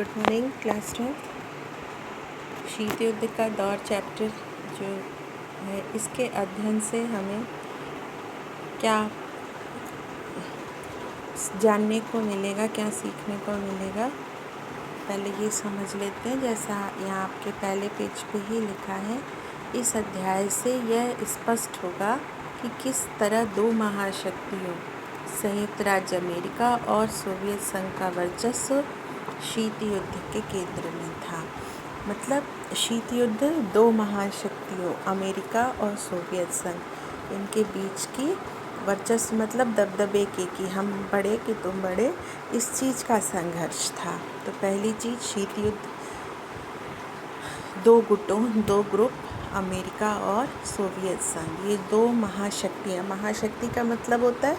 Good morning class 10। शीत युद्ध का दौर चैप्टर जो है, इसके अध्ययन से हमें क्या जानने को मिलेगा, क्या सीखने को मिलेगा, पहले ये समझ लेते हैं। जैसा यहाँ आपके पहले पेज पे ही लिखा है, इस अध्याय से यह स्पष्ट होगा कि किस तरह दो महाशक्तियों संयुक्त राज्य अमेरिका और सोवियत संघ का वर्चस्व शीत युद्ध के केंद्र में था। मतलब शीत युद्ध दो महाशक्तियों अमेरिका और सोवियत संघ, इनके बीच की वर्चस्व मतलब दबदबे की कि हम बड़े कि तुम बड़े, इस चीज़ का संघर्ष था। तो पहली चीज़, शीत युद्ध दो गुटों, दो ग्रुप, अमेरिका और सोवियत संघ, ये दो महाशक्तियाँ। महाशक्ति का मतलब होता है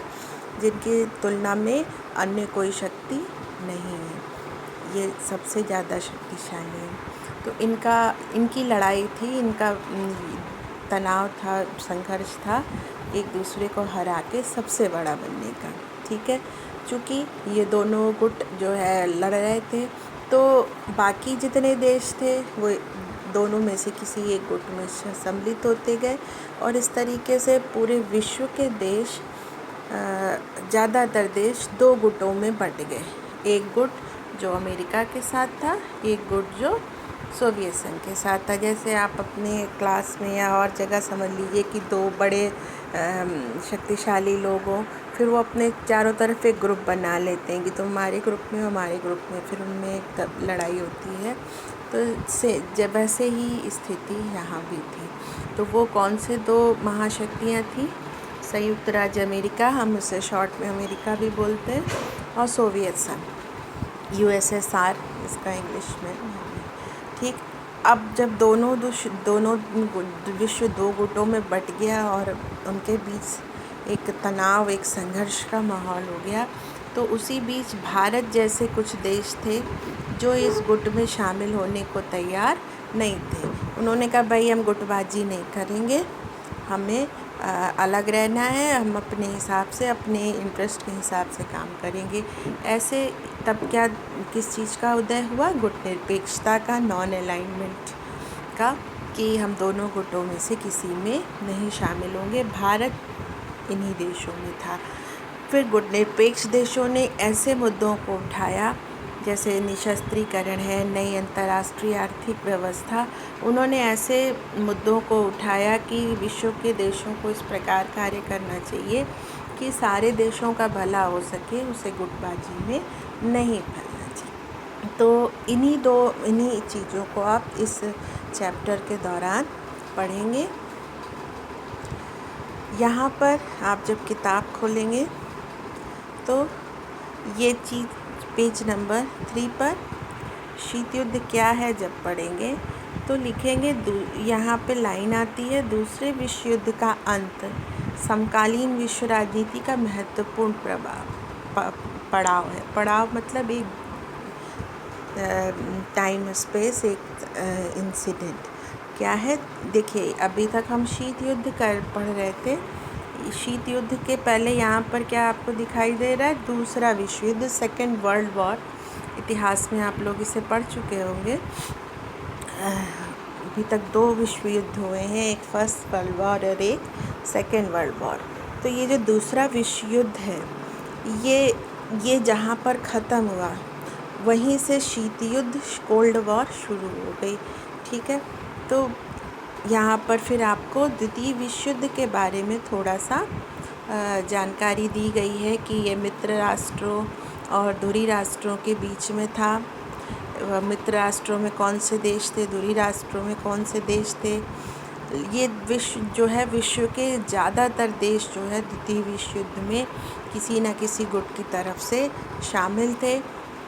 जिनकी तुलना में अन्य कोई शक्ति नहीं है, ये सबसे ज़्यादा शक्तिशाली है। तो इनकी लड़ाई थी, इनका तनाव था, संघर्ष था एक दूसरे को हरा के सबसे बड़ा बनने का। ठीक है, चूँकि ये दोनों गुट जो है लड़ रहे थे, तो बाकी जितने देश थे वो दोनों में से किसी एक गुट में सम्मिलित होते गए और इस तरीके से पूरे विश्व के देश, ज़्यादातर देश दो गुटों में बंट गए। एक गुट जो अमेरिका के साथ था, एक गुट जो सोवियत संघ के साथ था। जैसे आप अपने क्लास में या और जगह समझ लीजिए कि दो बड़े शक्तिशाली लोग हों, फिर वो अपने चारों तरफ एक ग्रुप बना लेते हैं कि तुम हमारे ग्रुप में, हमारे ग्रुप में, फिर उनमें एक लड़ाई होती है। तो जब वैसे ही स्थिति यहाँ भी थी। तो वो कौन से दो महाशक्तियाँ थी? संयुक्त राज्य अमेरिका, हम उसे शॉर्ट में अमेरिका भी बोलते हैं, और सोवियत संघ, USSR इसका इंग्लिश में। ठीक, अब जब दोनों विश्व दो गुटों में बट गया और उनके बीच एक तनाव, एक संघर्ष का माहौल हो गया, तो उसी बीच भारत जैसे कुछ देश थे जो इस गुट में शामिल होने को तैयार नहीं थे। उन्होंने कहा भाई हम गुटबाजी नहीं करेंगे, हमें अलग रहना है, हम अपने हिसाब से, अपने इंटरेस्ट के हिसाब से काम करेंगे। ऐसे तब क्या, किस चीज़ का उदय हुआ? गुट निरपेक्षता का, नॉन अलाइनमेंट का, कि हम दोनों गुटों में से किसी में नहीं शामिल होंगे। भारत इन्हीं देशों में था। फिर गुट निरपेक्ष देशों ने ऐसे मुद्दों को उठाया जैसे निशस्त्रीकरण है, नई अंतर्राष्ट्रीय आर्थिक व्यवस्था। उन्होंने ऐसे मुद्दों को उठाया कि विश्व के देशों को इस प्रकार कार्य करना चाहिए कि सारे देशों का भला हो सके, उसे गुटबाजी में नहीं फैलना चाहिए। तो इन्हीं चीज़ों को आप इस चैप्टर के दौरान पढ़ेंगे। यहाँ पर आप जब किताब खोलेंगे तो ये चीज़ पेज नंबर 3 पर शीत युद्ध क्या है जब पढ़ेंगे तो लिखेंगे, यहाँ पे लाइन आती है, दूसरे विश्व युद्ध का अंत समकालीन विश्व राजनीति का महत्वपूर्ण पड़ाव है। पड़ाव मतलब एक टाइम स्पेस, एक इंसिडेंट। क्या है? देखिए, अभी तक हम शीत युद्ध पढ़ रहे थे। शीत युद्ध के पहले यहाँ पर क्या आपको दिखाई दे रहा है? दूसरा विश्व युद्ध, सेकेंड वर्ल्ड वॉर। इतिहास में आप लोग इसे पढ़ चुके होंगे। अभी तक दो विश्व युद्ध हुए हैं, एक फर्स्ट वर्ल्ड वॉर और एक सेकेंड वर्ल्ड वॉर। तो ये जो दूसरा विश्व युद्ध है, ये जहाँ पर ख़त्म हुआ वहीं से शीत युद्ध, कोल्ड वॉर शुरू हो गई। ठीक है, तो यहाँ पर फिर आपको द्वितीय विश्व युद्ध के बारे में थोड़ा सा जानकारी दी गई है कि ये मित्र राष्ट्रों और धुरी राष्ट्रों के बीच में था। मित्र राष्ट्रों में कौन से देश थे, धुरी राष्ट्रों में कौन से देश थे। ये विश्व जो है, विश्व के ज़्यादातर देश जो है द्वितीय विश्व युद्ध में किसी न किसी गुट की तरफ से शामिल थे।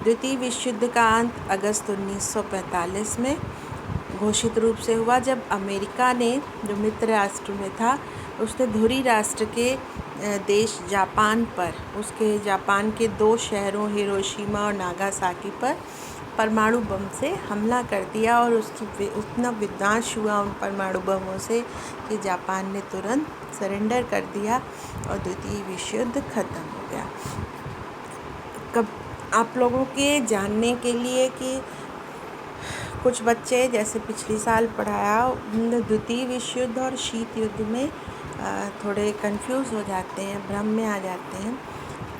द्वितीय विश्व युद्ध का अंत अगस्त 1945 में घोषित रूप से हुआ, जब अमेरिका ने, जो मित्र राष्ट्र में था, उसने धुरी राष्ट्र के देश जापान पर, उसके जापान के 2 शहरों हिरोशिमा और नागासाकी पर परमाणु बम से हमला कर दिया और उसकी उतना विनाश हुआ उन परमाणु बमों से कि जापान ने तुरंत सरेंडर कर दिया और द्वितीय विश्व युद्ध खत्म हो गया। आप लोगों के जानने के लिए कि कुछ बच्चे जैसे पिछले साल पढ़ाया द्वितीय विश्व युद्ध और शीत युद्ध में थोड़े कंफ्यूज हो जाते हैं, भ्रम में आ जाते हैं,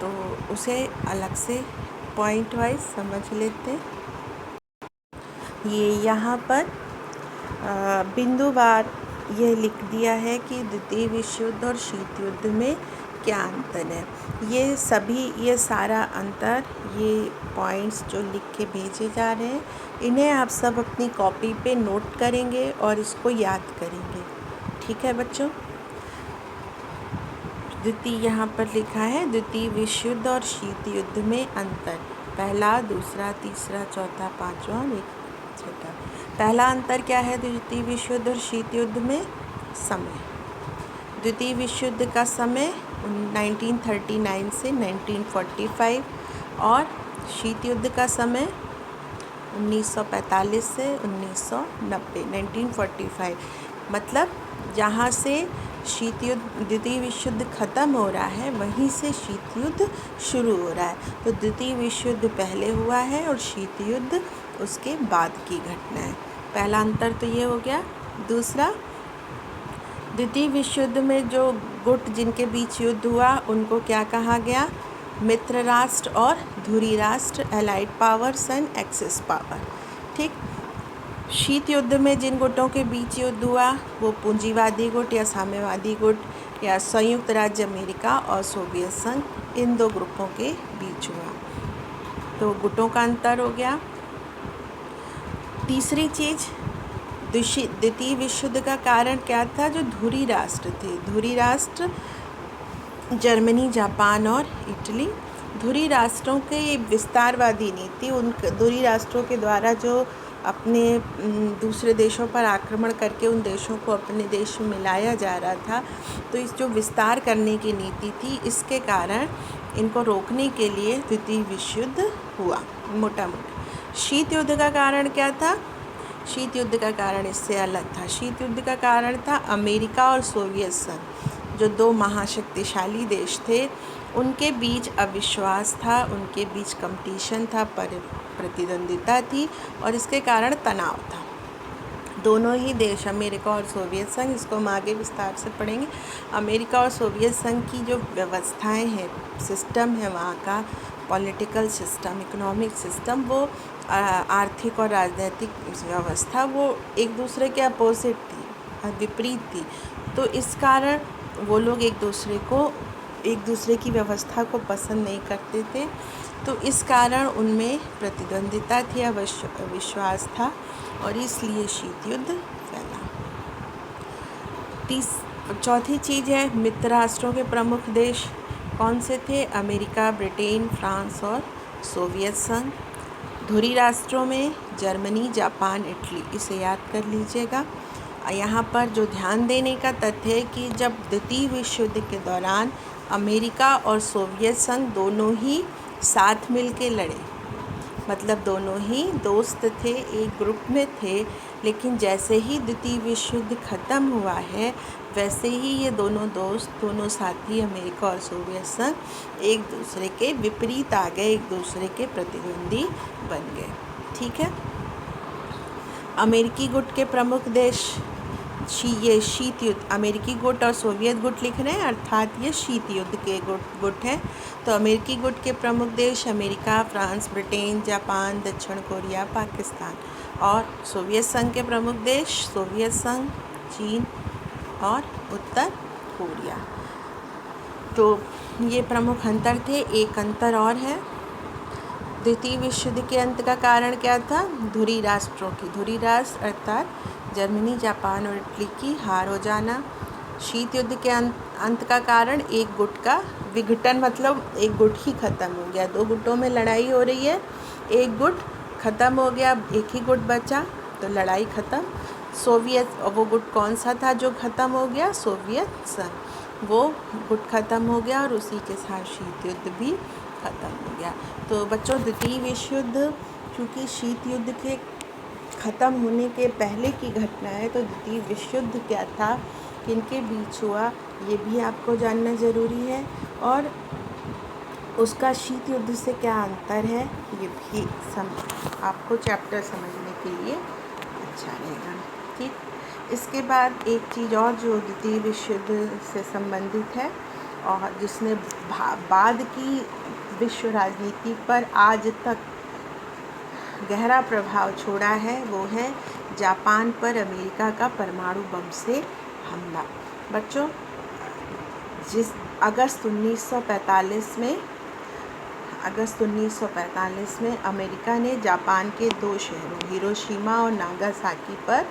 तो उसे अलग से पॉइंट वाइज समझ लेते हैं। ये यहाँ पर बिंदुवार ये लिख दिया है कि द्वितीय विश्व युद्ध और शीत युद्ध में क्या अंतर है। ये सारा अंतर, ये पॉइंट्स जो लिख के भेजे जा रहे हैं, इन्हें आप सब अपनी कॉपी पे नोट करेंगे और इसको याद करेंगे। ठीक है बच्चों। यहाँ पर लिखा है द्वितीय विश्व युद्ध और शीत युद्ध में अंतर। पहला, दूसरा, तीसरा, चौथा, पांचवा और एक छठा। पहला अंतर क्या है द्वितीय विश्व युद्ध और शीत युद्ध में? समय। द्वितीय विश्व युद्ध का समय 1939 से 1945 और शीत युद्ध का समय 1945 से 1990, 1945। मतलब जहाँ से द्वितीय विश्व युद्ध ख़त्म हो रहा है वहीं से शीत युद्ध शुरू हो रहा है। तो द्वितीय विश्व युद्ध पहले हुआ है और शीत युद्ध उसके बाद की घटना है। पहला अंतर तो ये हो गया। दूसरा, द्वितीय विश्व युद्ध में जो गुट जिनके बीच युद्ध हुआ उनको क्या कहा गया? मित्र राष्ट्र और धुरी राष्ट्र, allied powers and axis power. ठीक। शीत युद्ध में जिन गुटों के बीच युद्ध हुआ वो पूंजीवादी गुट या साम्यवादी गुट या संयुक्त राज्य अमेरिका और सोवियत संघ, इन दो ग्रुपों के बीच हुआ। तो गुटों का अंतर हो गया। तीसरी चीज़, द्वितीय विश्व युद्ध का कारण क्या था? जो धुरी राष्ट्र थे, धुरी राष्ट्र जर्मनी, जापान और इटली। धुरी राष्ट्रों के विस्तारवादी नीति, उन धुरी राष्ट्रों के द्वारा जो अपने दूसरे देशों पर आक्रमण करके उन देशों को अपने देश में मिलाया जा रहा था, तो इस जो विस्तार करने की नीति थी, इसके कारण इनको रोकने के लिए द्वितीय विश्व युद्ध हुआ मोटा मोटा। शीत युद्ध का कारण क्या था? शीत युद्ध का कारण इससे अलग था। शीत युद्ध का कारण था अमेरिका और सोवियत संघ, जो दो महाशक्तिशाली देश थे, उनके बीच अविश्वास था, उनके बीच कंपटीशन था, प्रतिद्वंदिता थी और इसके कारण तनाव था। दोनों ही देश, अमेरिका और सोवियत संघ, इसको हम आगे विस्तार से पढ़ेंगे। अमेरिका और सोवियत संघ की जो व्यवस्थाएं हैं, सिस्टम है वहाँ का, पॉलिटिकल सिस्टम, इकोनॉमिक सिस्टम, वो आर्थिक और राजनीतिक व्यवस्था वो एक दूसरे के अपोजिट थी, विपरीत थी। तो इस कारण वो लोग एक दूसरे की व्यवस्था को पसंद नहीं करते थे। तो इस कारण उनमें प्रतिद्वंदिता थी, अविश्वास था और इसलिए शीत युद्ध फैला। चौथी चीज़ है, मित्र राष्ट्रों के प्रमुख देश कौन से थे? अमेरिका, ब्रिटेन, फ्रांस और सोवियत संघ। धुरी राष्ट्रों में जर्मनी, जापान, इटली, इसे याद कर लीजिएगा। यहाँ पर जो ध्यान देने का तथ्य है कि जब द्वितीय विश्व युद्ध के दौरान अमेरिका और सोवियत संघ दोनों ही साथ मिलके लड़े, मतलब दोनों ही दोस्त थे, एक ग्रुप में थे, लेकिन जैसे ही द्वितीय विश्व युद्ध ख़त्म हुआ है वैसे ही ये दोनों दोस्त, दोनों साथी, अमेरिका और सोवियत संघ एक दूसरे के विपरीत आ गए, एक दूसरे के प्रतिद्वंदी बन गए। ठीक है। अमेरिकी गुट के प्रमुख देश, ये शीत युद्ध, अमेरिकी गुट और सोवियत गुट लिख रहे हैं, अर्थात ये शीत युद्ध के गुट हैं। तो अमेरिकी गुट के प्रमुख देश अमेरिका, फ्रांस, ब्रिटेन, जापान, दक्षिण कोरिया, पाकिस्तान। और सोवियत संघ के प्रमुख देश सोवियत संघ, चीन और उत्तर कोरिया। तो ये प्रमुख अंतर थे। एक अंतर और है, द्वितीय विश्व युद्ध के अंत का कारण क्या था? धुरी राष्ट्रों की, धुरी राष्ट्र अर्थात जर्मनी, जापान और इटली की हार हो जाना। शीत युद्ध के अंत का कारण एक गुट का विघटन, मतलब एक गुट ही ख़त्म हो गया। दो गुटों में लड़ाई हो रही है, एक गुट ख़त्म हो गया, एक ही गुट बचा, तो लड़ाई ख़त्म। सोवियत, वो गुट कौन सा था जो ख़त्म हो गया? सोवियत संघ, वो गुट ख़त्म हो गया और उसी के साथ शीत युद्ध भी ख़त्म हो गया। तो बच्चों, द्वितीय विश्व युद्ध चूँकि शीत युद्ध के ख़त्म होने के पहले की घटना है, तो द्वितीय विश्व युद्ध क्या था, किनके बीच हुआ, ये भी आपको जानना ज़रूरी है। और उसका शीत युद्ध से क्या अंतर है, ये भी आपको चैप्टर समझने के लिए अच्छा रहेगा। ठीक, इसके बाद एक चीज़ और जो द्वितीय विश्व युद्ध से संबंधित है और जिसने बाद की विश्व राजनीति पर आज तक गहरा प्रभाव छोड़ा है, वो है जापान पर अमेरिका का परमाणु बम से हमला। बच्चों, जिस अगस्त 1945 में अमेरिका ने जापान के 2 शहरों हिरोशिमा और नागासाकी पर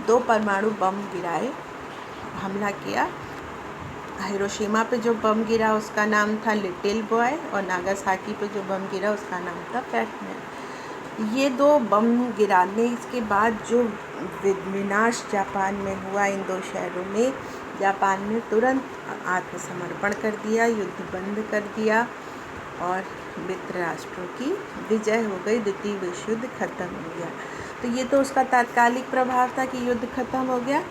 2 परमाणु बम गिराए, हमला किया। हिरोशिमा पे जो बम गिरा उसका नाम था लिटिल बॉय और नागासाकी पे जो बम गिरा उसका नाम था फैट मैन। ये 2 बम गिराने के बाद जो विनाश जापान में हुआ इन 2 शहरों में, जापान ने तुरंत आत्मसमर्पण कर दिया, युद्ध बंद कर दिया और मित्र राष्ट्रों की विजय हो गई, द्वितीय विश्व युद्ध खत्म हो गया। तो ये तो उसका तात्कालिक प्रभाव था कि युद्ध खत्म हो गया,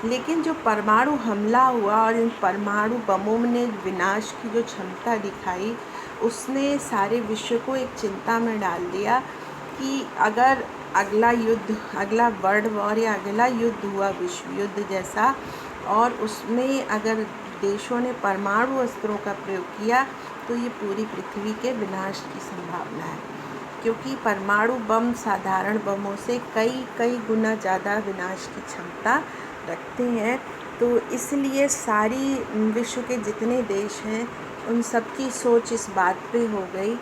लेकिन जो परमाणु हमला हुआ और इन परमाणु बमों ने विनाश की जो क्षमता दिखाई, उसने सारे विश्व को एक चिंता में डाल दिया कि अगर अगला वर्ल्ड वॉर या अगला युद्ध हुआ विश्व युद्ध जैसा, और उसमें अगर देशों ने परमाणु अस्त्रों का प्रयोग किया तो ये पूरी पृथ्वी के विनाश की संभावना है, क्योंकि परमाणु बम साधारण बमों से कई गुना ज़्यादा विनाश की क्षमता रखते हैं। तो इसलिए सारी विश्व के जितने देश हैं उन सब की सोच इस बात पे हो गई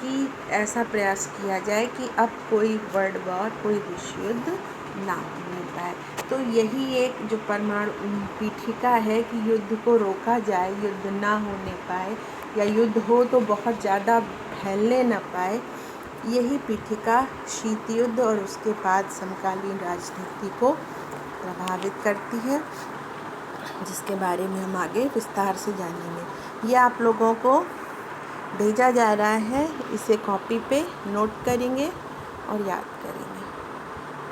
कि ऐसा प्रयास किया जाए कि अब कोई वर्ल्ड वॉर, कोई विश्व युद्ध ना होने पाए। तो यही एक जो परमाणु पीठिका है कि युद्ध को रोका जाए, युद्ध ना होने पाए या युद्ध हो तो बहुत ज़्यादा फैलने न पाए, यही पीठिका शीत युद्ध और उसके बाद समकालीन राजनीति को प्रभावित करती है, जिसके बारे में हम आगे विस्तार से जानेंगे। ये आप लोगों को भेजा जा रहा है, इसे कॉपी पे नोट करेंगे और याद करेंगे।